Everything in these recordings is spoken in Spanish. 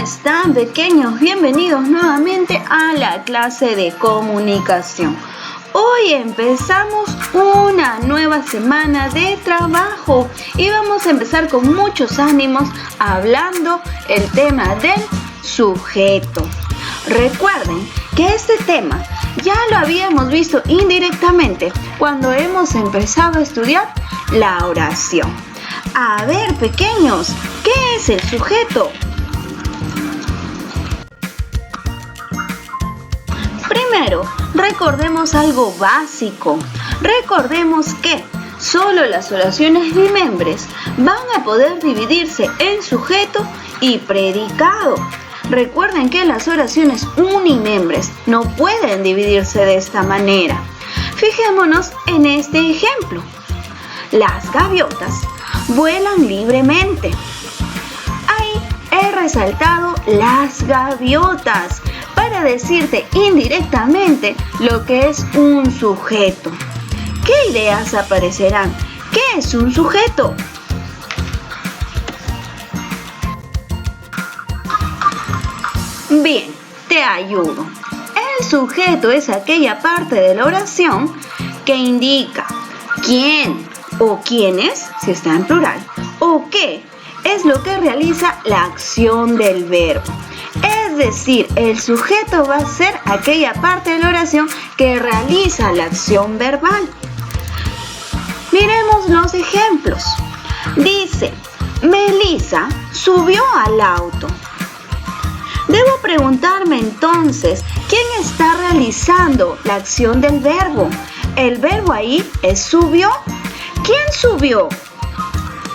están, pequeños? Bienvenidos nuevamente a la clase de comunicación. Hoy empezamos una nueva semana de trabajo y vamos a empezar con muchos ánimos hablando el tema del sujeto. Recuerden que este tema ya lo habíamos visto indirectamente cuando hemos empezado a estudiar la oración. A ver, pequeños, ¿qué es el sujeto? Primero, recordemos algo básico. Recordemos que solo las oraciones bimembres van a poder dividirse en sujeto y predicado. Recuerden que las oraciones unimembres no pueden dividirse de esta manera. Fijémonos en este ejemplo. Las gaviotas vuelan libremente. Ahí he resaltado las gaviotas para decirte indirectamente lo que es un sujeto. ¿Qué ideas aparecerán? ¿Qué es un sujeto? Bien, te ayudo. El sujeto es aquella parte de la oración que indica quién o quiénes, si está en plural, o qué es lo que realiza la acción del verbo. Es decir, el sujeto va a ser aquella parte de la oración que realiza la acción verbal. Miremos los ejemplos. Dice, Melissa subió al auto. Debo preguntarme entonces, ¿quién está realizando la acción del verbo? El verbo ahí es subió. ¿Quién subió?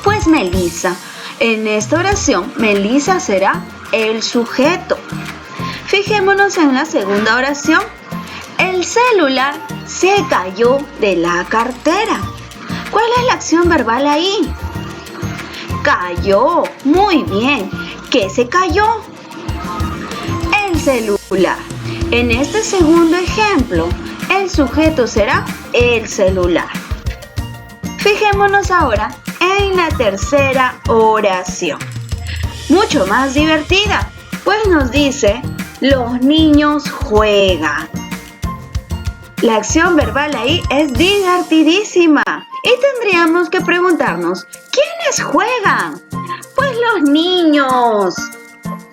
Pues Melissa. En esta oración, Melissa será el sujeto. Fijémonos en la segunda oración. El celular se cayó de la cartera. ¿Cuál es la acción verbal ahí? Cayó. Muy bien. ¿Qué se cayó? El celular. En este segundo ejemplo, el sujeto será el celular. Fijémonos ahora en la tercera oración. Mucho más divertida, pues nos dice, los niños juegan. La acción verbal ahí es divertidísima y tendríamos que preguntarnos, ¿quiénes juegan? Pues los niños.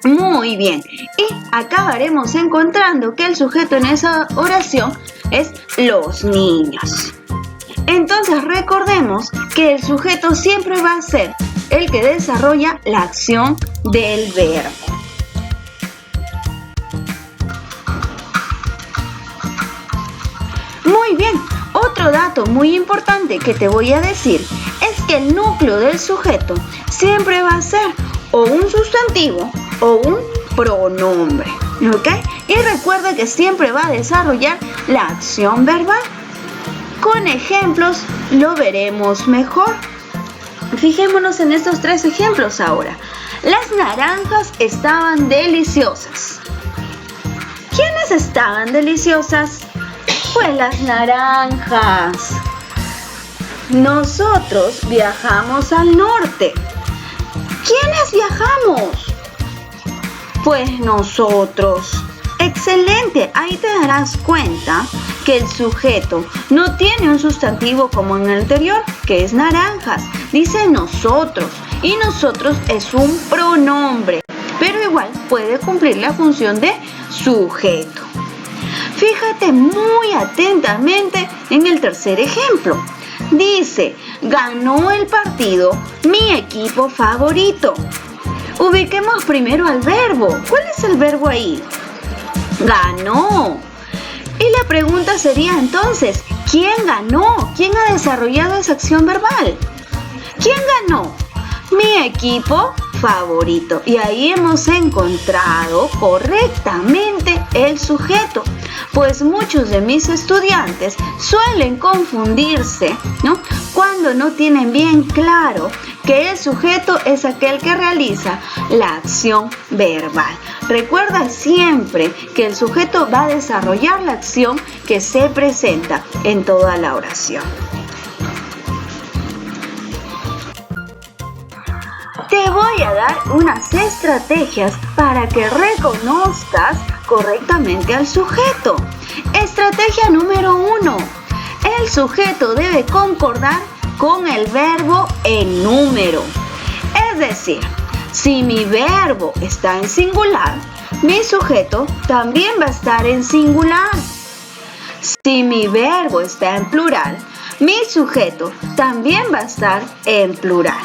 Muy bien, y acabaremos encontrando que el sujeto en esa oración es los niños. Entonces recordemos que el sujeto siempre va a ser el que desarrolla la acción del verbo. Muy bien, otro dato muy importante que te voy a decir es que el núcleo del sujeto siempre va a ser o un sustantivo o un pronombre, ¿ok? Y recuerda que siempre va a desarrollar la acción verbal. Con ejemplos lo veremos mejor. Fijémonos en estos tres ejemplos ahora. Las naranjas estaban deliciosas. ¿Quiénes estaban deliciosas? Pues las naranjas. Nosotros viajamos al norte. ¿Quiénes viajamos? Pues nosotros. Excelente, ahí te darás cuenta que el sujeto no tiene un sustantivo como en el anterior, que es naranjas. Dice nosotros y nosotros es un pronombre, pero igual puede cumplir la función de sujeto. Fíjate muy atentamente en el tercer ejemplo. Dice, ganó el partido mi equipo favorito. Ubiquemos primero al verbo. ¿Cuál es el verbo ahí? Ganó. Y la pregunta sería entonces, ¿quién ganó? ¿Quién ha desarrollado esa acción verbal? ¿Quién ganó? Mi equipo favorito. Y ahí hemos encontrado correctamente el sujeto. Pues muchos de mis estudiantes suelen confundirse, ¿no? Cuando no tienen bien claro que el sujeto es aquel que realiza la acción verbal. Recuerda siempre que el sujeto va a desarrollar la acción que se presenta en toda la oración. Te voy a dar unas estrategias para que reconozcas correctamente al sujeto. Estrategia número 1. El sujeto debe concordar con el verbo en número. Es decir, si mi verbo está en singular, mi sujeto también va a estar en singular. Si mi verbo está en plural, mi sujeto también va a estar en plural.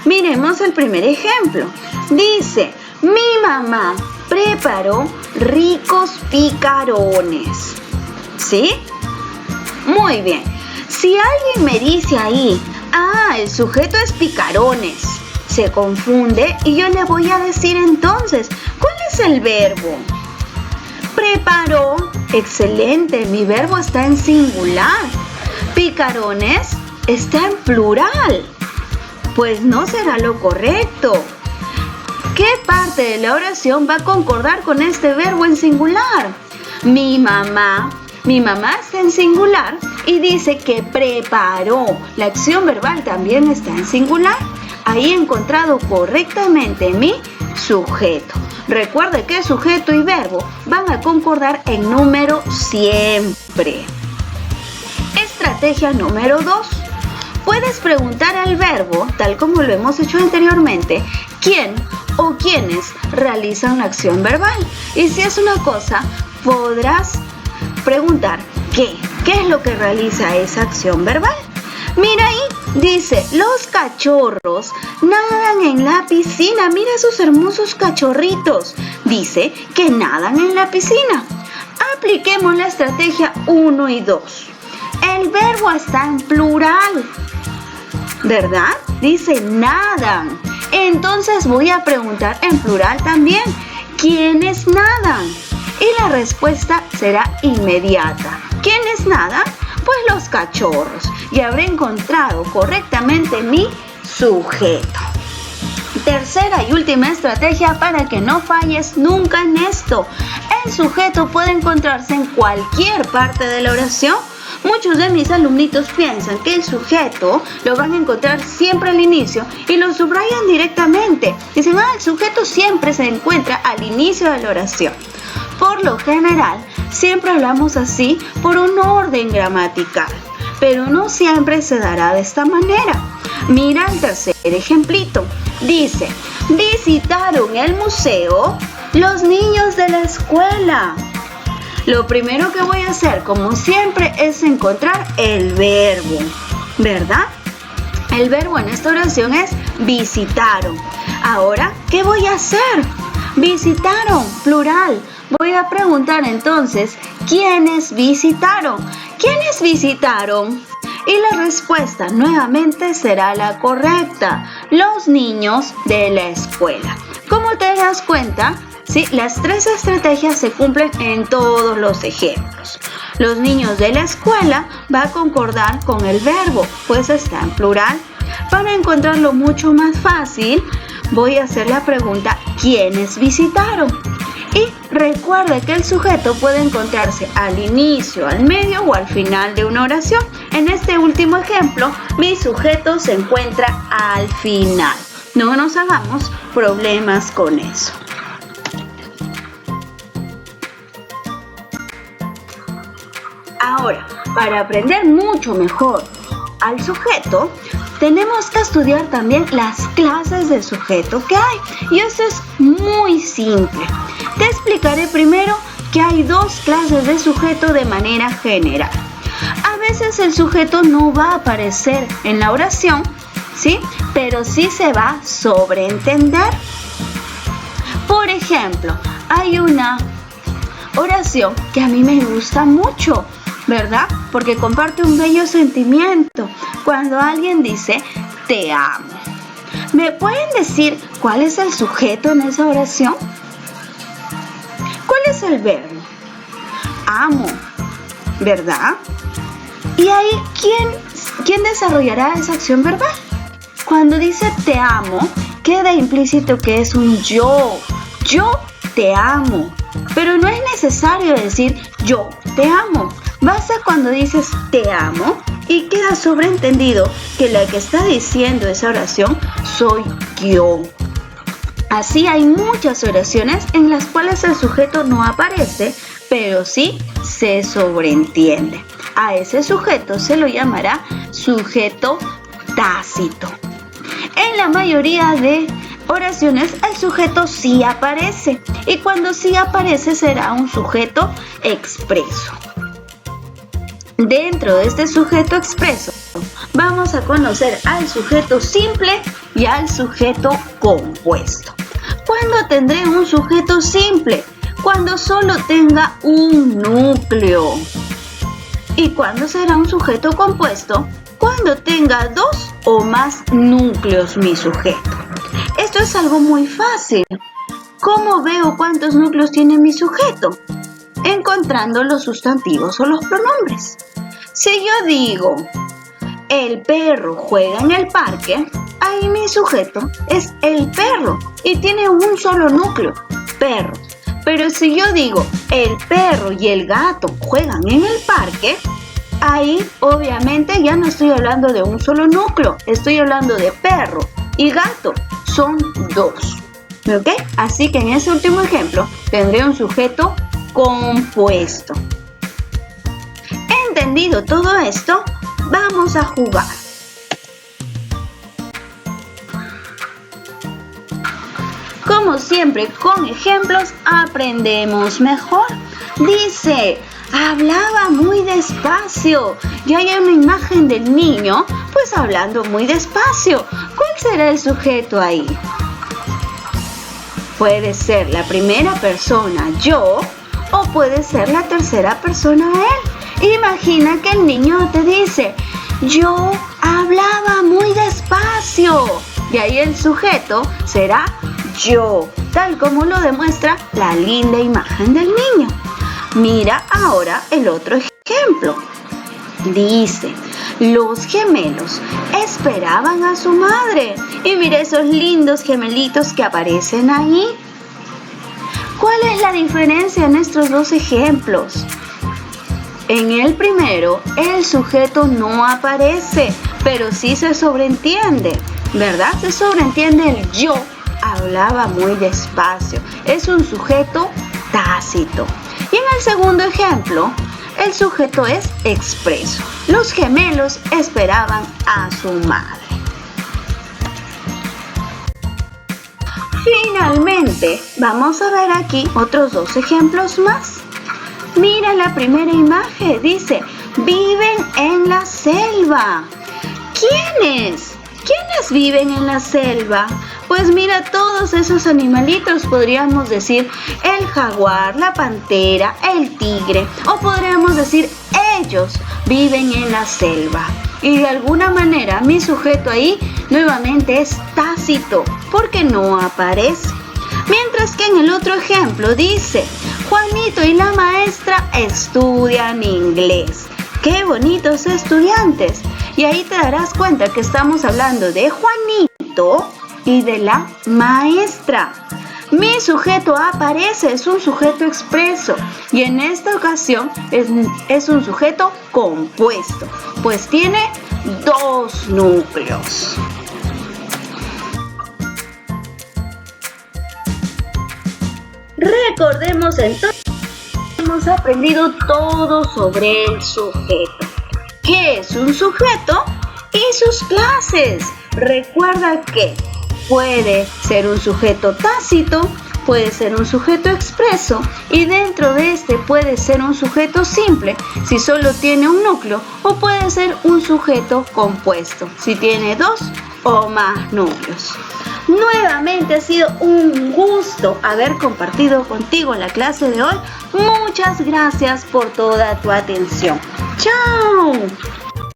Miremos el primer ejemplo. Dice, mi mamá preparó ricos picarones. ¿Sí? Muy bien. Si alguien me dice ahí, el sujeto es picarones, se confunde y yo le voy a decir entonces, ¿cuál es el verbo? Preparó. Excelente, mi verbo está en singular. Picarones está en plural. Pues no será lo correcto. ¿Qué parte de la oración va a concordar con este verbo en singular? Mi mamá está en singular y dice que preparó. La acción verbal también está en singular. Ahí he encontrado correctamente mi sujeto. Recuerde que sujeto y verbo van a concordar en número siempre. Estrategia número 2. Puedes preguntar al verbo, tal como lo hemos hecho anteriormente, quién o quiénes realizan la acción verbal. Y si es una cosa, podrás preguntar ¿qué es lo que realiza esa acción verbal? Mira ahí, dice, los cachorros nadan en la piscina. Mira esos hermosos cachorritos. Dice que nadan en la piscina. Apliquemos la estrategia 1 y 2. El verbo está en plural, ¿verdad? Dice nadan. Entonces voy a preguntar en plural también, ¿quiénes nadan? Y la respuesta será inmediata. ¿Quiénes nadan? Pues los cachorros. Y habré encontrado correctamente mi sujeto. Tercera y última estrategia para que no falles nunca en esto. El sujeto puede encontrarse en cualquier parte de la oración. Muchos de mis alumnitos piensan que el sujeto lo van a encontrar siempre al inicio y lo subrayan directamente. Dicen, el sujeto siempre se encuentra al inicio de la oración. Por lo general, siempre hablamos así por un orden gramatical, pero no siempre se dará de esta manera. Mira el tercer ejemplito. Dice, visitaron el museo los niños de la escuela. Lo primero que voy a hacer, como siempre, es encontrar el verbo, ¿verdad? El verbo en esta oración es visitaron. Ahora, ¿qué voy a hacer? Visitaron, plural. Voy a preguntar entonces, ¿quiénes visitaron? ¿Quiénes visitaron? Y la respuesta nuevamente será la correcta. Los niños de la escuela. ¿Cómo te das cuenta? Sí, las tres estrategias se cumplen en todos los ejemplos. Los niños de la escuela va a concordar con el verbo, pues está en plural. Para encontrarlo mucho más fácil, voy a hacer la pregunta, ¿quiénes visitaron? Y recuerde que el sujeto puede encontrarse al inicio, al medio o al final de una oración. En este último ejemplo, mi sujeto se encuentra al final. No nos hagamos problemas con eso. Ahora, para aprender mucho mejor al sujeto, tenemos que estudiar también las clases de sujeto que hay. Y eso es muy simple. Te explicaré primero que hay dos clases de sujeto de manera general. A veces el sujeto no va a aparecer en la oración, ¿sí? Pero sí se va a sobreentender. Por ejemplo, hay una oración que a mí me gusta mucho, ¿verdad? Porque comparte un bello sentimiento. Cuando alguien dice, te amo. ¿Me pueden decir cuál es el sujeto en esa oración? ¿Cuál es el verbo? Amo, ¿verdad? Y ahí, ¿quién desarrollará esa acción verbal? Cuando dice te amo, queda implícito que es un yo. Yo te amo. Pero no es necesario decir yo te amo. Basta cuando dices te amo y queda sobreentendido que la que está diciendo esa oración soy yo. Así hay muchas oraciones en las cuales el sujeto no aparece, pero sí se sobreentiende. A ese sujeto se lo llamará sujeto tácito. En la mayoría de oraciones el sujeto sí aparece, y cuando sí aparece será un sujeto expreso. Dentro de este sujeto expreso vamos a conocer al sujeto simple y al sujeto compuesto. ¿Cuándo tendré un sujeto simple? Cuando solo tenga un núcleo. ¿Y cuándo será un sujeto compuesto? Cuando tenga dos o más núcleos mi sujeto. Esto es algo muy fácil. ¿Cómo veo cuántos núcleos tiene mi sujeto? Encontrando los sustantivos o los pronombres. Si yo digo, el perro juega en el parque, ahí mi sujeto es el perro y tiene un solo núcleo, perro. Pero si yo digo, el perro y el gato juegan en el parque, ahí obviamente ya no estoy hablando de un solo núcleo, estoy hablando de perro y gato, son dos. ¿Ok? Así que en ese último ejemplo tendré un sujeto compuesto. Entendido todo esto, vamos a jugar. Como siempre, con ejemplos aprendemos mejor. Dice, hablaba muy despacio. Y hay una imagen del niño, pues hablando muy despacio. ¿Cuál será el sujeto ahí? Puede ser la primera persona, yo, o puede ser la tercera persona, él. Imagina que el niño te dice, yo hablaba muy despacio. Y ahí el sujeto será yo, tal como lo demuestra la linda imagen del niño. Mira ahora el otro ejemplo. Dice, los gemelos esperaban a su madre. Y mira esos lindos gemelitos que aparecen ahí. ¿Cuál es la diferencia en estos dos ejemplos? En el primero, el sujeto no aparece, pero sí se sobreentiende, ¿verdad? Se sobreentiende el yo, hablaba muy despacio. Es un sujeto tácito. Y en el segundo ejemplo, el sujeto es expreso. Los gemelos esperaban a su madre. Finalmente, vamos a ver aquí otros dos ejemplos más. Mira la primera imagen, dice, viven en la selva. ¿Quiénes? ¿Quiénes viven en la selva? Pues mira, todos esos animalitos, podríamos decir el jaguar, la pantera, el tigre, o podríamos decir ellos viven en la selva. Y de alguna manera mi sujeto ahí nuevamente es tácito, porque no aparece. Mientras que en el otro ejemplo dice, Juanito y la maestra estudian inglés. ¡Qué bonitos estudiantes! Y ahí te darás cuenta que estamos hablando de Juanito y de la maestra. Mi sujeto aparece, es un sujeto expreso, y en esta ocasión es un sujeto compuesto, pues tiene dos núcleos. Recordemos entonces, hemos aprendido todo sobre el sujeto. ¿Qué es un sujeto? Y sus clases. Recuerda que puede ser un sujeto tácito, puede ser un sujeto expreso, y dentro de este puede ser un sujeto simple si solo tiene un núcleo, o puede ser un sujeto compuesto si tiene dos o más núcleos. Nuevamente ha sido un gusto haber compartido contigo la clase de hoy. Muchas gracias por toda tu atención. ¡Chao!